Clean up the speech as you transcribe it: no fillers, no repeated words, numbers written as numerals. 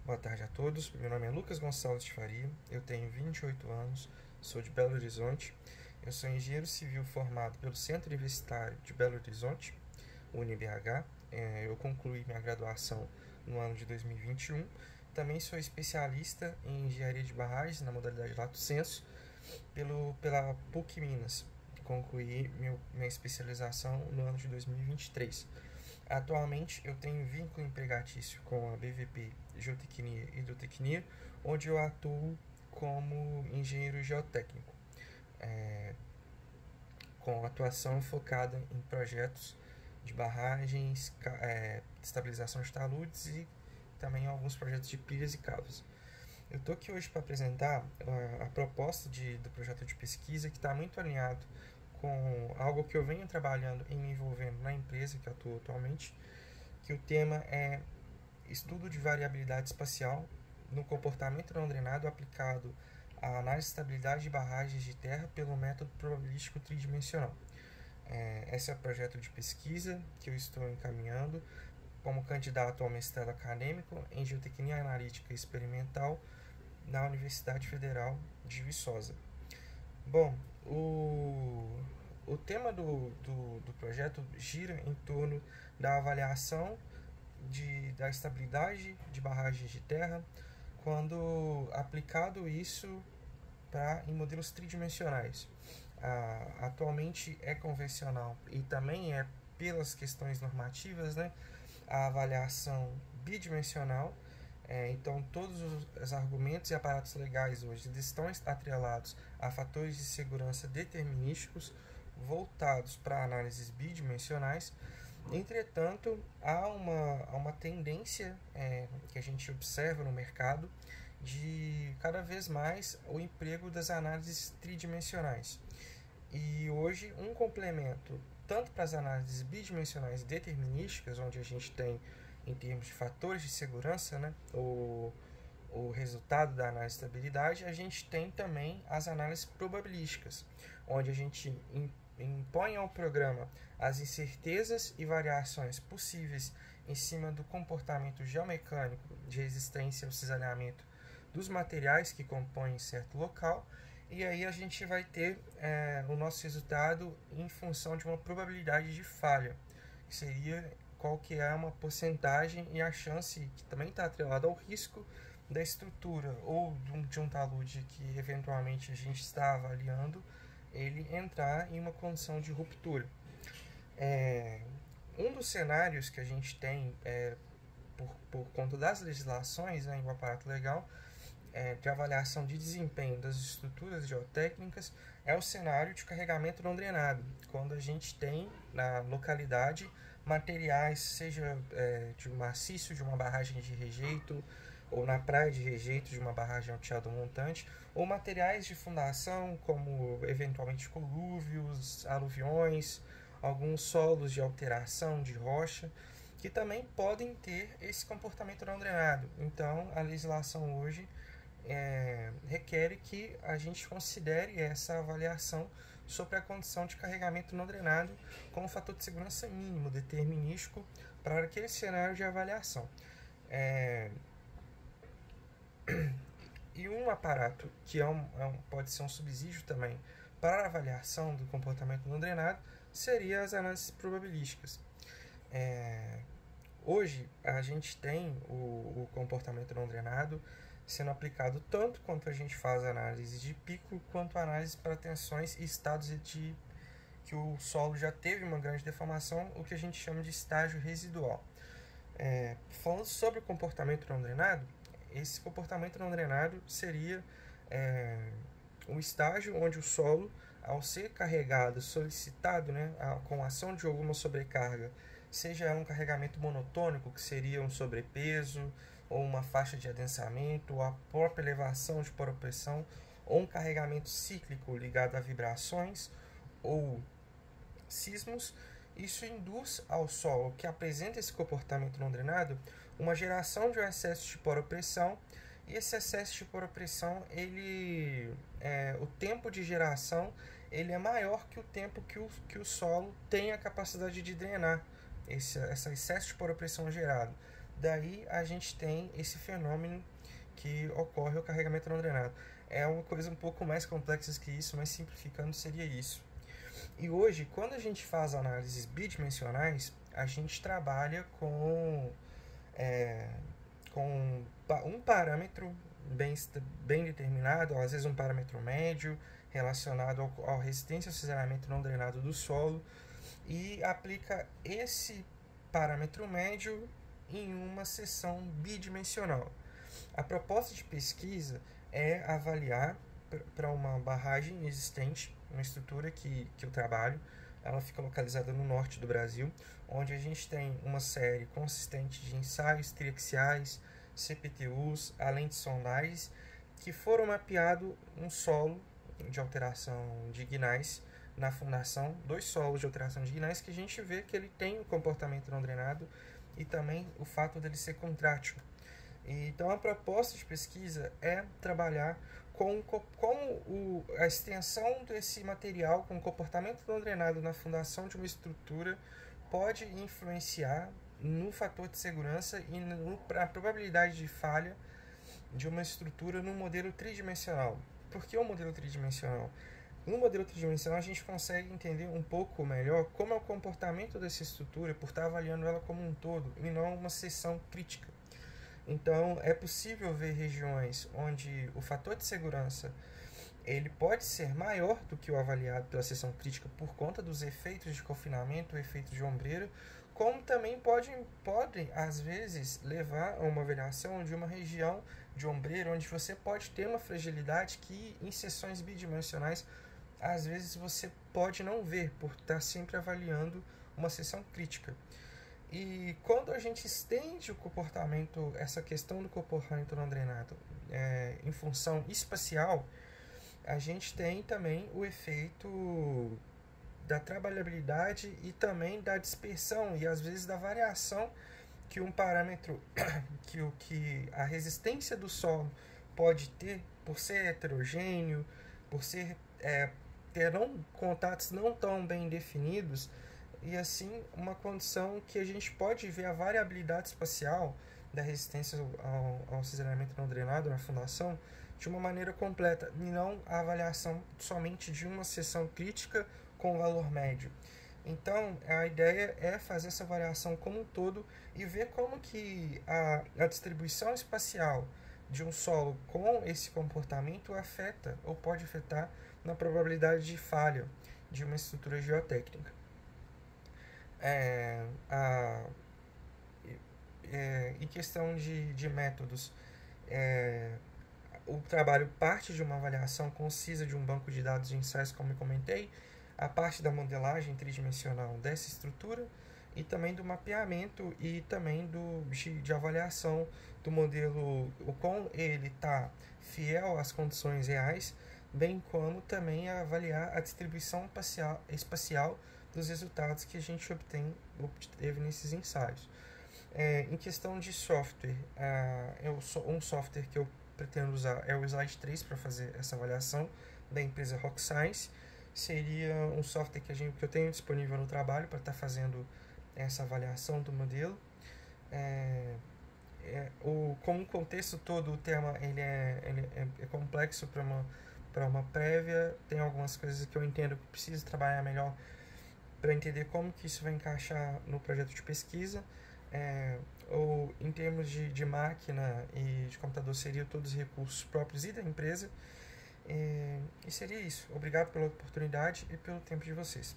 Boa tarde a todos, meu nome é Lucas Gonçalves de Faria, eu tenho 28 anos, sou de Belo Horizonte, eu sou engenheiro civil formado pelo Centro Universitário de Belo Horizonte, UniBH, eu concluí minha graduação no ano de 2021, também sou especialista em engenharia de barragens na modalidade Lato Sensu pela PUC Minas, concluí minha especialização no ano de 2023. Atualmente eu tenho vínculo empregatício com a BVP Geotecnia e Hidrotecnia, onde eu atuo como engenheiro geotécnico, com atuação focada em projetos de barragens, estabilização de taludes e também alguns projetos de pilhas e cavos. Eu estou aqui hoje para apresentar a proposta do projeto de pesquisa, que está muito alinhado com algo que eu venho trabalhando e me envolvendo na empresa que eu atuo atualmente, que o tema é estudo de variabilidade espacial no comportamento não drenado aplicado à análise de estabilidade de barragens de terra pelo método probabilístico tridimensional. Esse é o projeto de pesquisa que eu estou encaminhando como candidato ao mestrado acadêmico em Geotecnia Analítica Experimental na Universidade Federal de Viçosa. Bom, o tema do projeto gira em torno da avaliação da estabilidade de barragens de terra quando aplicado isso em modelos tridimensionais. Atualmente é convencional e também é pelas questões normativas, né, a avaliação bidimensional. Então todos os argumentos e aparatos legais hoje estão atrelados a fatores de segurança determinísticos voltados para análises bidimensionais. Entretanto, há uma tendência que a gente observa no mercado de cada vez mais o emprego das análises tridimensionais. E hoje um complemento tanto para as análises bidimensionais determinísticas, onde a gente tem, em termos de fatores de segurança, né, o resultado da análise de estabilidade, a gente tem também as análises probabilísticas, onde a gente impõe ao programa as incertezas e variações possíveis em cima do comportamento geomecânico de resistência ao cisalhamento dos materiais que compõem certo local, e aí a gente vai ter o nosso resultado em função de uma probabilidade de falha, que seria qual que é uma porcentagem e a chance, que também está atrelada ao risco da estrutura ou de um talude que eventualmente a gente está avaliando, ele entrar em uma condição de ruptura. Um dos cenários que a gente tem por conta das legislações, né, em um aparato legal, de avaliação de desempenho das estruturas geotécnicas é o cenário de carregamento não drenado, quando a gente tem na localidade materiais, seja de maciço de uma barragem de rejeito, ou na praia de rejeito de uma barragem alteado montante, ou materiais de fundação, como eventualmente colúvios, aluviões, alguns solos de alteração de rocha, que também podem ter esse comportamento não drenado. Então, a legislação hoje requer que a gente considere essa avaliação sobre a condição de carregamento não drenado como um fator de segurança mínimo determinístico para aquele cenário de avaliação. E um aparato que pode ser um subsídio também para a avaliação do comportamento não drenado seria as análises probabilísticas. Hoje a gente tem o comportamento não drenado sendo aplicado tanto quanto a gente faz análise de pico, quanto análise para tensões e estados de que o solo já teve uma grande deformação, o que a gente chama de estágio residual. Falando sobre o comportamento não drenado, esse comportamento não drenado seria um estágio onde o solo, ao ser carregado, solicitado, né, com a ação de alguma sobrecarga, seja um carregamento monotônico, que seria um sobrepeso, ou uma faixa de adensamento, ou a própria elevação de poropressão, ou um carregamento cíclico ligado a vibrações ou sismos, isso induz ao solo que apresenta esse comportamento não drenado uma geração de um excesso de poropressão, e esse excesso de poropressão, o tempo de geração ele é maior que o tempo que o solo tem a capacidade de drenar esse excesso de poropressão gerado. daí a gente tem esse fenômeno que ocorre o carregamento não drenado. É uma coisa um pouco mais complexa que isso, mas simplificando seria isso. E hoje, quando a gente faz análises bidimensionais, a gente trabalha com um parâmetro bem determinado, às vezes um parâmetro médio, relacionado ao resistência ao cisalhamento não drenado do solo, e aplica esse parâmetro médio em uma seção bidimensional. A proposta de pesquisa é avaliar para uma barragem existente, uma estrutura que eu trabalho, ela fica localizada no norte do Brasil, onde a gente tem uma série consistente de ensaios triaxiais, CPTUs, além de sondagens, que foram mapeados um solo de alteração de gneiss na fundação, 2 solos de alteração de gneiss, que a gente vê que ele tem um comportamento não drenado e também o fato dele ser contrátil. Então, a proposta de pesquisa é trabalhar com a extensão desse material com comportamento não drenado na fundação de uma estrutura pode influenciar no fator de segurança e na probabilidade de falha de uma estrutura no modelo tridimensional. Por que o modelo tridimensional? No modelo tridimensional, a gente consegue entender um pouco melhor como é o comportamento dessa estrutura por estar avaliando ela como um todo e não uma seção crítica. Então, é possível ver regiões onde o fator de segurança ele pode ser maior do que o avaliado pela seção crítica por conta dos efeitos de confinamento, efeitos de ombreira, como também podem, às vezes, levar a uma avaliação de uma região de ombreira onde você pode ter uma fragilidade que, em seções bidimensionais, às vezes você pode não ver, por estar sempre avaliando uma seção crítica. E quando a gente estende o comportamento, essa questão do comportamento não drenado em função espacial, a gente tem também o efeito da trabalhabilidade e também da dispersão e às vezes da variação que um parâmetro, que a resistência do solo pode ter por ser heterogêneo, por ser ter contatos não tão bem definidos, e assim uma condição que a gente pode ver a variabilidade espacial da resistência ao cisalhamento não drenado na fundação de uma maneira completa, e não a avaliação somente de uma seção crítica com valor médio. Então, a ideia é fazer essa variação como um todo e ver como que a distribuição espacial de um solo com esse comportamento afeta ou pode afetar na probabilidade de falha de uma estrutura geotécnica. Em questão de métodos, o trabalho parte de uma avaliação concisa de um banco de dados de ensaios, como eu comentei, a parte da modelagem tridimensional dessa estrutura e também do mapeamento e também de avaliação do modelo, o quão ele está fiel às condições reais, bem como também avaliar a distribuição espacial dos resultados que a gente obteve nesses ensaios. Em questão de software, um software que eu pretendo usar é o Slide 3 para fazer essa avaliação da empresa Rock Science. Seria um software que eu tenho disponível no trabalho para estar fazendo essa avaliação do modelo. Como contexto todo, o tema ele é complexo para uma prévia. Tem algumas coisas que eu entendo que preciso trabalhar melhor para entender como que isso vai encaixar no projeto de pesquisa. Ou em termos de máquina e de computador, seriam todos os recursos próprios e da empresa. E seria isso. Obrigado pela oportunidade e pelo tempo de vocês.